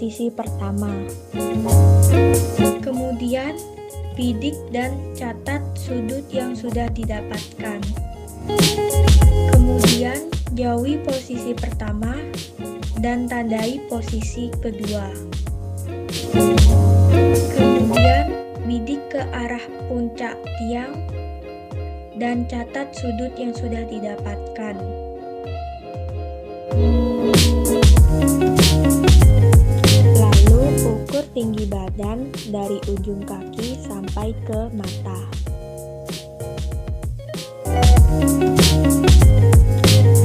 posisi pertama. Kemudian, bidik dan catat sudut yang sudah didapatkan. Kemudian, jauhi posisi pertama dan tandai posisi kedua. Kemudian, bidik ke arah puncak tiang dan catat sudut yang sudah didapatkan. Lalu ukur tinggi badan dari ujung kaki sampai ke mata.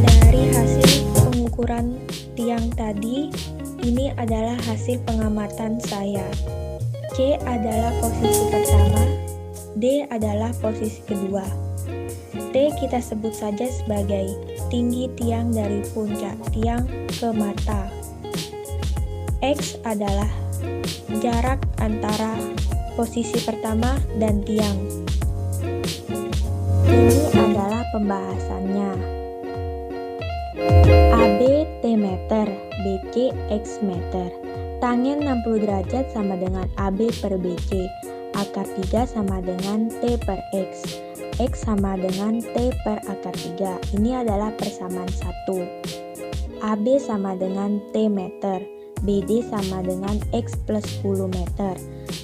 Dari hasil pengukuran tiang tadi, ini adalah hasil pengamatan saya. C adalah posisi pertama, D adalah posisi kedua. T kita sebut saja sebagai tinggi tiang dari puncak tiang ke mata. X adalah jarak antara posisi pertama dan tiang. Ini adalah pembahasannya. AB T meter, BC X meter. Tangen 60 derajat sama dengan AB per BC. Akar 3 sama dengan T per X. X sama dengan T per akar 3. Ini adalah persamaan 1. AB sama dengan T meter. BD sama dengan X plus 10 meter.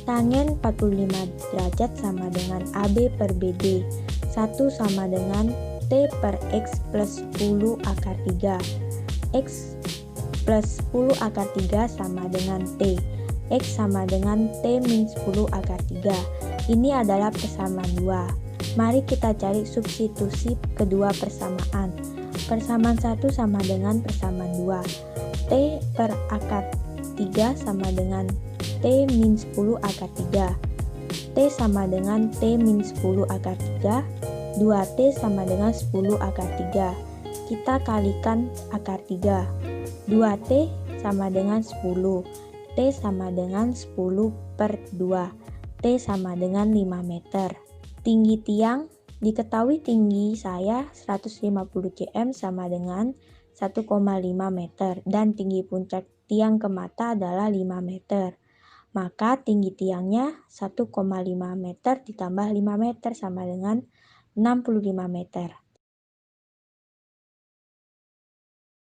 Tangen 45 derajat sama dengan AB per BD. 1 sama dengan T per X plus 10 akar 3. X plus 10 akar 3 sama dengan T. X sama dengan T min 10 akar 3. Ini adalah persamaan 2. Mari kita cari substitusi kedua persamaan. Persamaan 1 sama dengan persamaan 2. T per akar 3 sama dengan T min 10 akar 3. T sama dengan T min 10 akar 3. 2T sama dengan 10 akar 3. Kita kalikan akar 3. 2T sama dengan 10. T sama dengan 10 per 2. T sama dengan 5 meter. Tinggi tiang, diketahui tinggi saya 150 cm sama dengan 1,5 meter dan tinggi puncak tiang ke mata adalah 5 meter. Maka tinggi tiangnya 1,5 meter ditambah 5 meter sama dengan 65 meter.